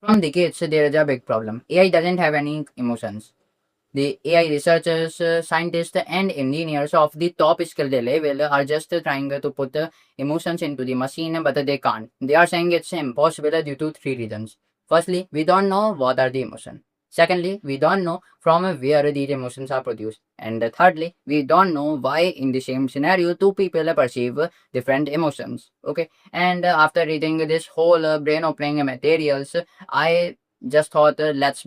From decades, there is a big problem. AI doesn't have any emotions. The AI researchers, scientists, and engineers of the top skill level are just trying to put emotions into the machine, but they can't. They are saying it's impossible due to three reasons. Firstly, we don't know what are the emotions. Secondly, we don't know from where these emotions are produced. And thirdly, we don't know why in the same scenario two people perceive different emotions. Okay, and after reading this whole brain opening materials, I just thought let's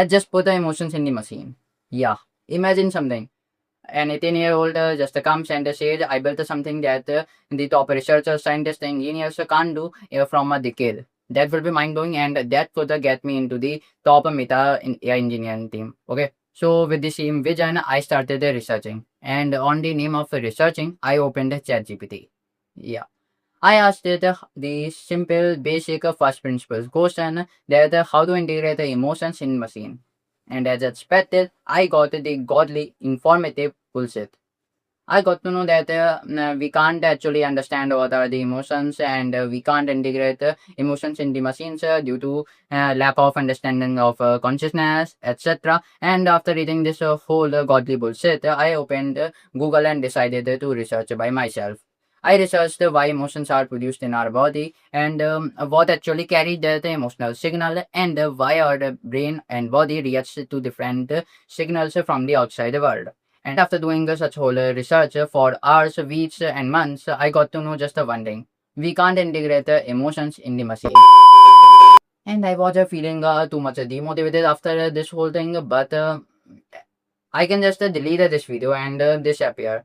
just put the emotions in the machine. Yeah, imagine something. An 18-year-old just comes and says, I built something that the top researchers, scientists, engineers can't do from a decade. That will be mind blowing, and that could get me into the top meta in AI engineering team. Okay. So, with the same vision, I started researching. And on the name of researching, I opened ChatGPT. Yeah. I asked it the simple, basic first principles question that how to integrate the emotions in machine. And as expected, I got the godly informative bullshit. I got to know that we can't actually understand what are the emotions and we can't integrate emotions in the machines due to lack of understanding of consciousness, etc. And after reading this whole godly bullshit, I opened Google and decided to research by myself. I researched why emotions are produced in our body and what actually carried the emotional signal and why our brain and body reacts to different signals from the outside world. And after doing such whole research for hours, weeks, and months, I got to know just one thing. We can't integrate emotions in the machine. And I was feeling too much demotivated after this whole thing, but I can just delete this video and disappear.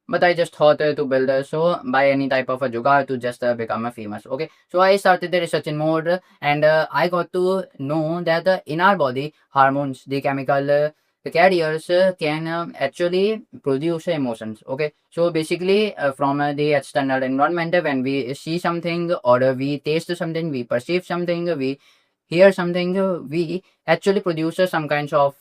But I just thought to build a show by any type of a jugaad to just become a famous. Okay, so I started the research in mode, and I got to know that in our body, hormones, the chemical the carriers can actually produce emotions. Okay, so basically from the external environment, when we see something or we taste something, we perceive something, we hear something, we actually produce some kinds of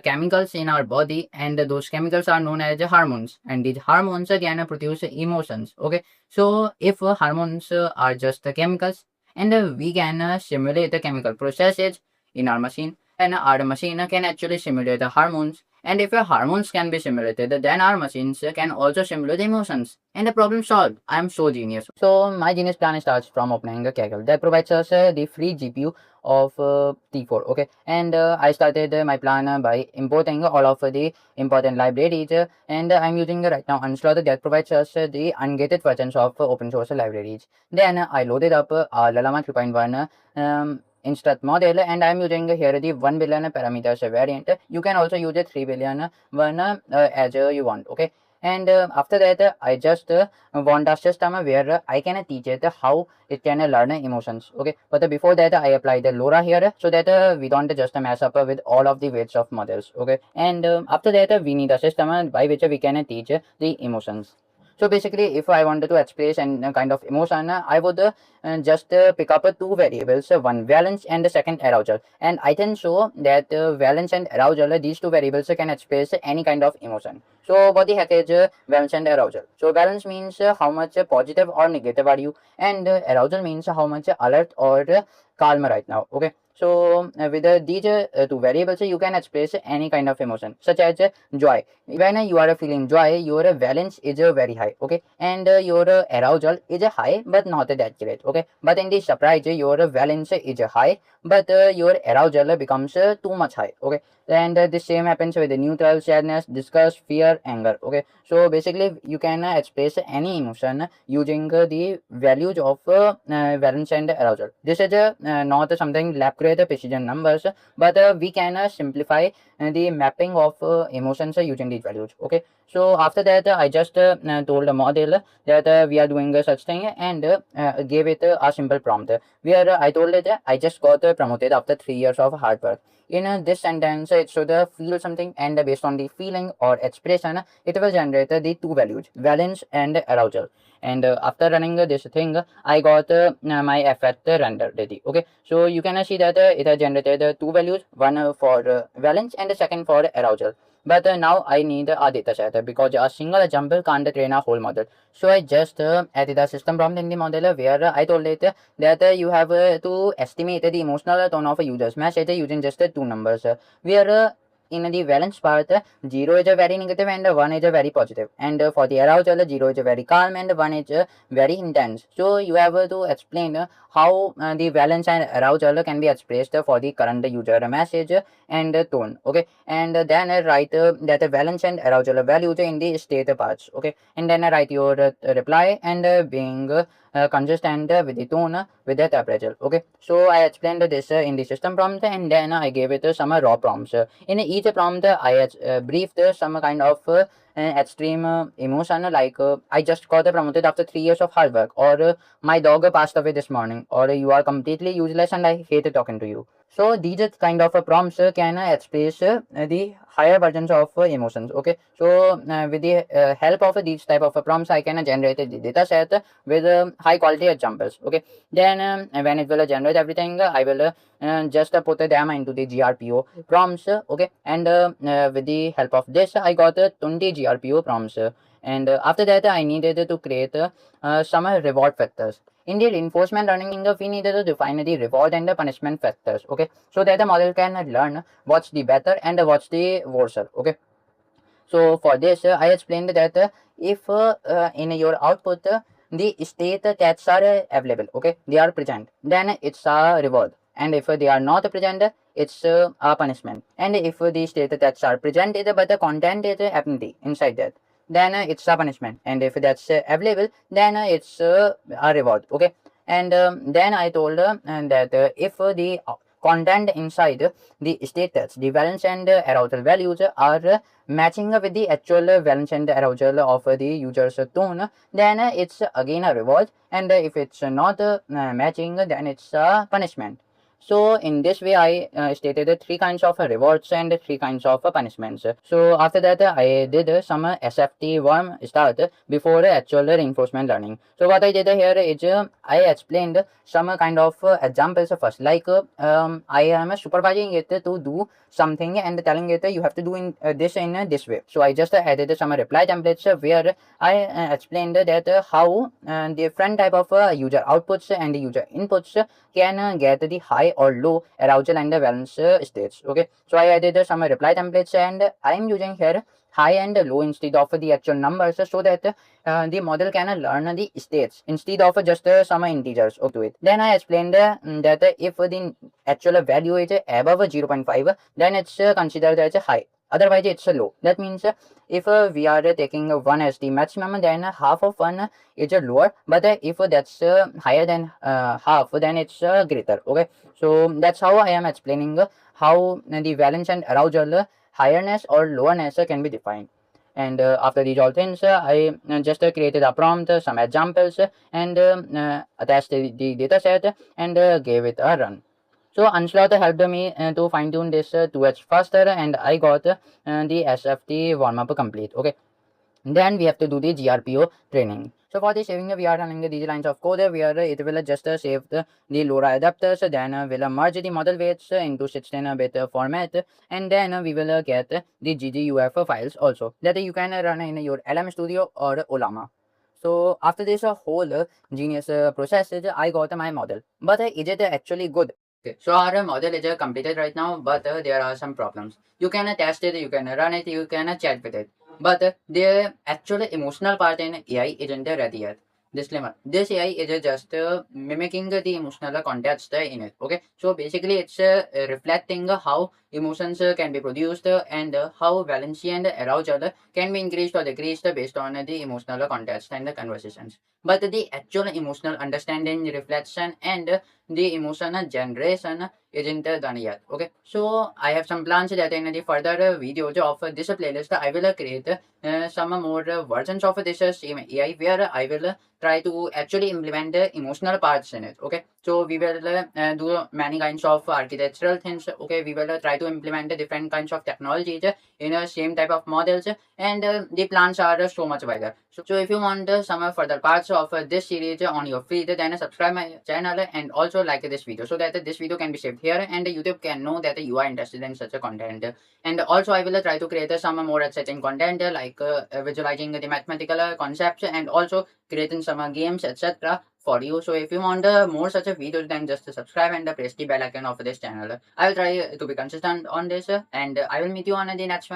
chemicals in our body, and those chemicals are known as hormones, and these hormones can produce emotions. Okay, so if hormones are just chemicals, and we can simulate the chemical processes in our machine, and our machine can actually simulate the hormones, and if hormones can be simulated, then our machines can also simulate emotions, and the problem solved. I am so genius. So my genius plan starts from opening a Kaggle that provides us the free GPU of T4. Okay, and I started my plan by importing all of the important libraries, and I'm using right now unsloth that provides us the ungated versions of open source libraries. Then I loaded up Llama 3.1 instruct model, and I'm using here the 1 billion parameters variant. You can also use a 3 billion one as you want. Okay, and after that I just want a system where I can teach it how it can learn emotions. Okay, but before that I apply the LoRa here so that we don't just mess up with all of the weights of models. Okay, and after that we need a system by which we can teach the emotions. So basically, if I wanted to express a kind of emotion, I would just pick up two variables, one valence and the second arousal. And I can show that valence and arousal, these two variables can express any kind of emotion. So what the heck is valence and arousal? So valence means how much positive or negative are you, and arousal means how much alert or calm right now. Okay. So with these two variables, you can express any kind of emotion, such as joy. When you are feeling joy, your valence is very high. Okay, and your arousal is high but not that great. Okay, but in the surprise, your valence is high but your arousal becomes too much high. Okay, and the same happens with the neutral, sadness, disgust, fear, anger. Okay, so basically you can express any emotion using the values of valence and arousal. This is not something lab create precision numbers, but we can simplify the mapping of emotions using these values. Okay, so after that I just told the model that we are doing such thing, and gave it a simple prompt where I told it I just got promoted after 3 years of hard work. In this sentence, it should feel something, and based on the feeling or expression, it will generate the two values, valence and arousal. and after running this thing, I got my effect rendered ready. Okay, so you can see that it has generated two values, one for valence and the second for arousal. But now I need a data set because a single example can't train a whole model. So I just added a system prompt in the model where I told it that you have to estimate the emotional tone of a user's message using just two numbers. Where in the valence part, 0 is a very negative and 1 is a very positive. And for the arousal, 0 is a very calm and 1 is very intense. So you have to explain how the valence and arousal can be expressed for the current user message and tone. Okay, and then write that valence and arousal values in the state parts. Okay, and then write your reply and being consistent with the tone with that appraisal. Okay, so I explained this in the system prompt, and then I gave it some raw prompts. In each prompt, I briefed some kind of extreme emotion, like I just got promoted after 3 years of hard work, or my dog passed away this morning, or you are completely useless and I hate talking to you. So these kind of prompts can express the higher versions of emotions. Okay, so with the help of these type of prompts, I can generate the data set with high quality examples. Okay, then when it will generate everything, I will just put them into the grpo prompts. Okay, and with the help of this, I got 20 grpo prompts, and after that I needed to create some reward factors. In the reinforcement learning, we needed to define the reward and the punishment factors. Okay, so that the model can learn what's the better and what's the worse. Okay, so for this, I explained that if in your output the state tests are available, okay, they are present, then it's a reward. And if they are not present, it's a punishment. And if the state tests are presented but the content is empty inside that, then it's a punishment. And if that's available, then it's a reward. Okay, and then I told that if the content inside the status, the valence and arousal values are matching with the actual valence and arousal of the user's tone, then it's again a reward, and if it's not matching, then it's a punishment. So in this way, I stated three kinds of rewards and three kinds of punishments. So after that, I did some SFT worm start before actual reinforcement learning. So what I did here is I explained some kind of examples first, like I am supervising it to do something and telling it you have to do in this way. So I just added some reply templates where I explained that how different type of user outputs and user inputs can get the high or low arousal and the valence states. Okay, so I added some reply templates, and I am using here high and low instead of the actual numbers, so that the model can learn the states instead of just some integers to it. Then I explained that if the actual value is above 0.5, then it's considered as high, otherwise it's low. That means if we are taking 1 as the maximum, then half of 1 is lower, but if that's higher than half, then it's greater. Okay, so that's how I am explaining how the valence and arousal higherness or lowerness can be defined. And after these all things, I just created a prompt, some examples, and attached the data set and gave it a run. So unsloth helped me to fine tune this 2h faster, and I got the SFT warm up complete. Okay, then we have to do the grpo training. So for the saving, we are running these lines of code where it will just save the LoRa adapters, then we'll merge the model weights into 16-bit format, and then we will get the gguf files also that you can run in your LM Studio or Olama. So after this whole genius process, I got my model, but is it actually good? Okay, so our model is completed right now, but there are some problems. You can test it, you can run it, you can chat with it, but the actual emotional part in AI isn't ready yet. Disclaimer: this AI is just mimicking the emotional context in it. Okay, so basically it's reflecting how emotions can be produced and how valency and arousal can be increased or decreased based on the emotional context and the conversations. But the actual emotional understanding, reflection, and the emotional generation isn't done yet. Okay, so I have some plans that in the further videos of this playlist I will create some more versions of this same AI where I will try to actually implement the emotional parts in it. Okay, So we will do many kinds of architectural things. Okay, we will try to implement the different kinds of technologies in a same type of models, and the plans are so much wider. So if you want some further parts of this series on your feed, then subscribe my channel and also like this video so that this video can be saved here and YouTube can know that you are interested in such a content. And also I will try to create some more exciting content like visualizing the mathematical concepts and also creating some games, etc. for you. So if you want more such a videos, then just subscribe and press the bell icon of this channel. I will try to be consistent on this and I will meet you on the next one.